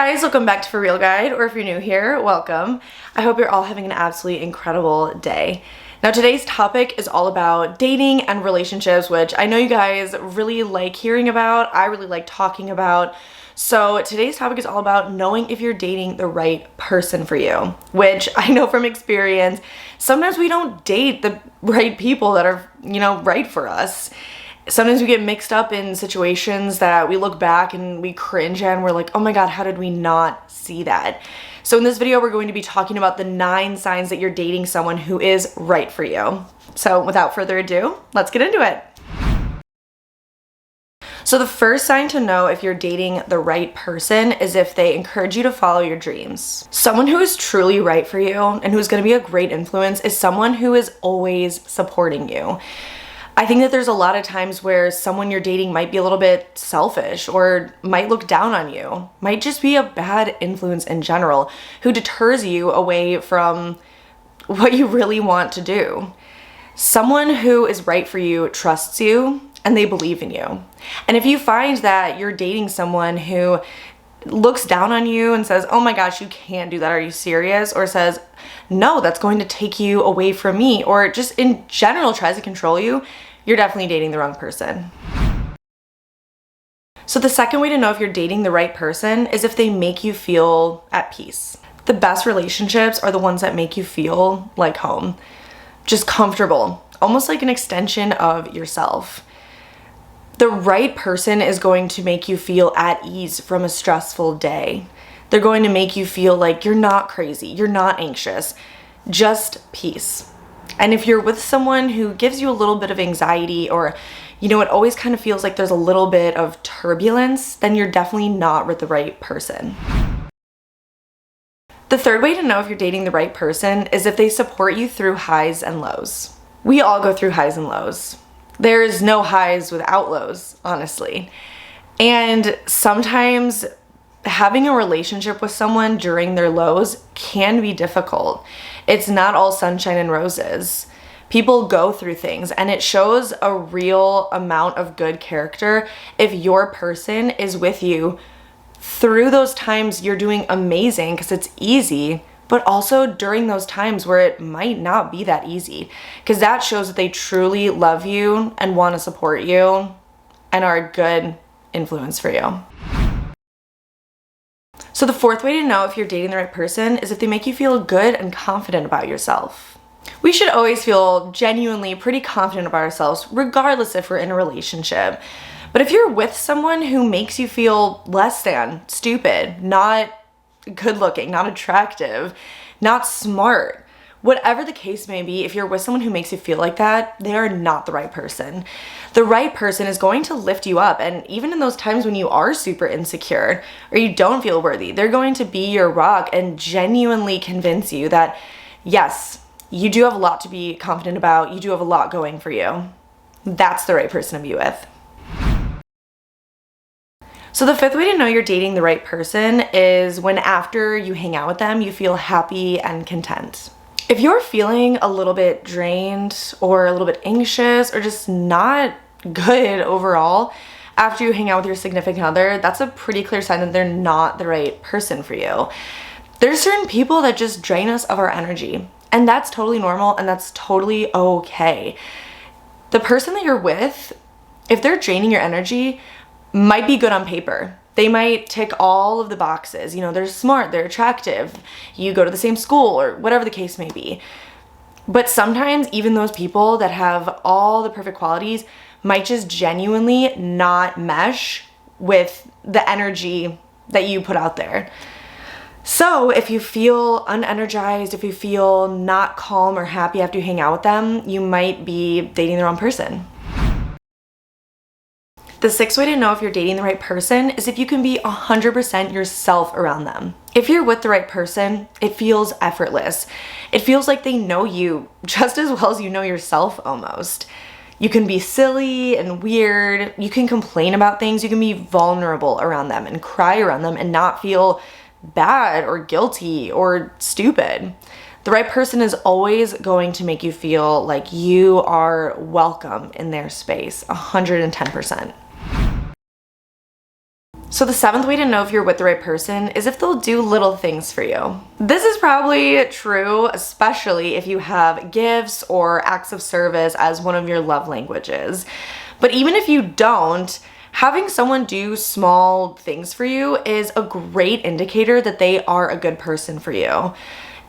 guys, welcome back to For Real Guide, or if you're new here, welcome. I hope you're all having an absolutely incredible day. Now today's topic is all about dating and relationships, which I know you guys really like hearing about, I really like talking about. So today's topic is all about knowing if you're dating the right person for you, which I know from experience, sometimes we don't date the right people that are, right for us. Sometimes we get mixed up in situations that we look back and we cringe and we're like, oh my God, how did we not see that? So in this video, we're going to be talking about the 9 signs that you're dating someone who is right for you. So without further ado, let's get into it. So the first sign to know if you're dating the right person is if they encourage you to follow your dreams. Someone who is truly right for you and who's going to be a great influence is someone who is always supporting you. I think that there's a lot of times where someone you're dating might be a little bit selfish or might look down on you, might just be a bad influence in general, who deters you away from what you really want to do. Someone who is right for you trusts you and they believe in you. And if you find that you're dating someone who looks down on you and says, oh my gosh, you can't do that, are you serious? Or says, no, that's going to take you away from me, or just in general tries to control you, you're definitely dating the wrong person. So the second way to know if you're dating the right person is if they make you feel at peace. The best relationships are the ones that make you feel like home, just comfortable, almost like an extension of yourself. The right person is going to make you feel at ease from a stressful day. They're going to make you feel like you're not crazy, you're not anxious, just peace. And if you're with someone who gives you a little bit of anxiety, or it always kind of feels like there's a little bit of turbulence, then you're definitely not with the right person. The third way to know if you're dating the right person is if they support you through highs and lows. We all go through highs and lows. There is no highs without lows, honestly. And sometimes having a relationship with someone during their lows can be difficult. It's not all sunshine and roses. People go through things, and it shows a real amount of good character if your person is with you through those times you're doing amazing because it's easy, but also during those times where it might not be that easy, because that shows that they truly love you and want to support you and are a good influence for you. So the fourth way to know if you're dating the right person is if they make you feel good and confident about yourself. We should always feel genuinely pretty confident about ourselves, regardless if we're in a relationship. But if you're with someone who makes you feel less than, stupid, not good looking, not attractive, not smart, whatever the case may be, if you're with someone who makes you feel like that, they are not the right person. The right person is going to lift you up, and even in those times when you are super insecure or you don't feel worthy, they're going to be your rock and genuinely convince you that, yes, you do have a lot to be confident about, you do have a lot going for you. That's the right person to be with. So the fifth way to know you're dating the right person is when after you hang out with them, you feel happy and content. If you're feeling a little bit drained or a little bit anxious or just not good overall after you hang out with your significant other, that's a pretty clear sign that they're not the right person for you. There's certain people that just drain us of our energy, and that's totally normal and that's totally okay. The person that you're with, if they're draining your energy, might be good on paper. They might tick all of the boxes. They're smart, they're attractive, you go to the same school, or whatever the case may be. But sometimes even those people that have all the perfect qualities might just genuinely not mesh with the energy that you put out there. So if you feel unenergized, if you feel not calm or happy after you hang out with them, you might be dating the wrong person. The sixth way to know if you're dating the right person is if you can be 100% yourself around them. If you're with the right person, it feels effortless. It feels like they know you just as well as you know yourself almost. You can be silly and weird, you can complain about things, you can be vulnerable around them and cry around them and not feel bad or guilty or stupid. The right person is always going to make you feel like you are welcome in their space, 110%. So the seventh way to know if you're with the right person is if they'll do little things for you. This is probably true, especially if you have gifts or acts of service as one of your love languages. But even if you don't, having someone do small things for you is a great indicator that they are a good person for you.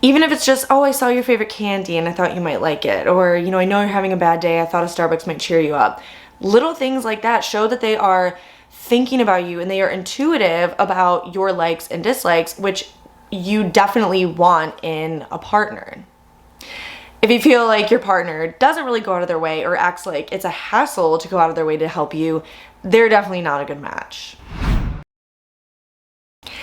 Even if it's just, oh, I saw your favorite candy and I thought you might like it. Or, I know you're having a bad day, I thought a Starbucks might cheer you up. Little things like that show that they are thinking about you and they are intuitive about your likes and dislikes, which you definitely want in a partner. If you feel like your partner doesn't really go out of their way or acts like it's a hassle to go out of their way to help you, they're definitely not a good match.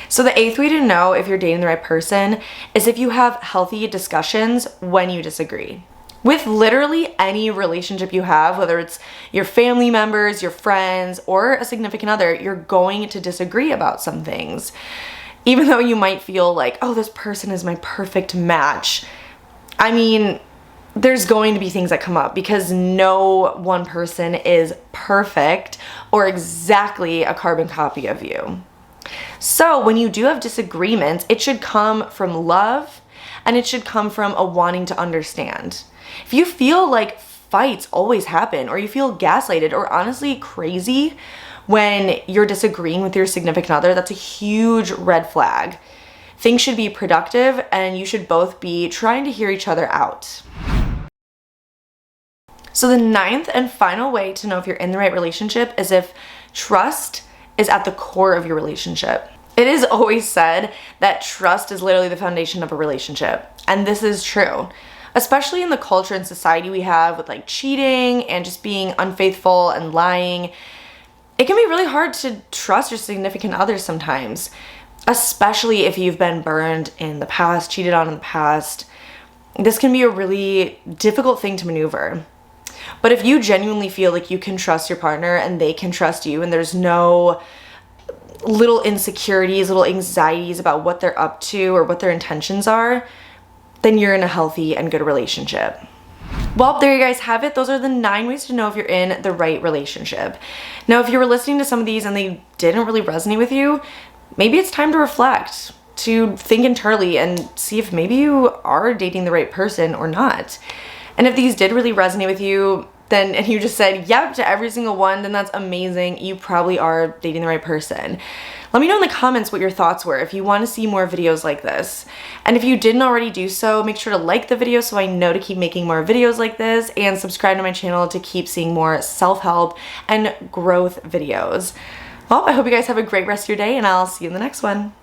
So the eighth way to know if you're dating the right person is if you have healthy discussions when you disagree. With literally any relationship you have, whether it's your family members, your friends, or a significant other, you're going to disagree about some things. Even though you might feel like, oh, this person is my perfect match. I mean, there's going to be things that come up because no one person is perfect or exactly a carbon copy of you. So when you do have disagreements, it should come from love and it should come from a wanting to understand. If you feel like fights always happen or you feel gaslighted or honestly crazy when you're disagreeing with your significant other, that's a huge red flag. Things should be productive and you should both be trying to hear each other out. So the ninth and final way to know if you're in the right relationship is if trust is at the core of your relationship. It is always said that trust is literally the foundation of a relationship, and this is true. Especially in the culture and society we have with like cheating and just being unfaithful and lying. It can be really hard to trust your significant other sometimes, especially if you've been burned in the past, cheated on in the past. This can be a really difficult thing to maneuver. But if you genuinely feel like you can trust your partner and they can trust you and there's no little insecurities, little anxieties about what they're up to or what their intentions are, then you're in a healthy and good relationship. Well, there you guys have it. Those are the 9 ways to know if you're in the right relationship. Now, if you were listening to some of these and they didn't really resonate with you, maybe it's time to reflect, to think internally and see if maybe you are dating the right person or not. And if these did really resonate with you, then, and you just said yep to every single one, then that's amazing. You probably are dating the right person. Let me know in the comments what your thoughts were if you want to see more videos like this. And if you didn't already do so, make sure to like the video so I know to keep making more videos like this, and subscribe to my channel to keep seeing more self-help and growth videos. Well, I hope you guys have a great rest of your day and I'll see you in the next one.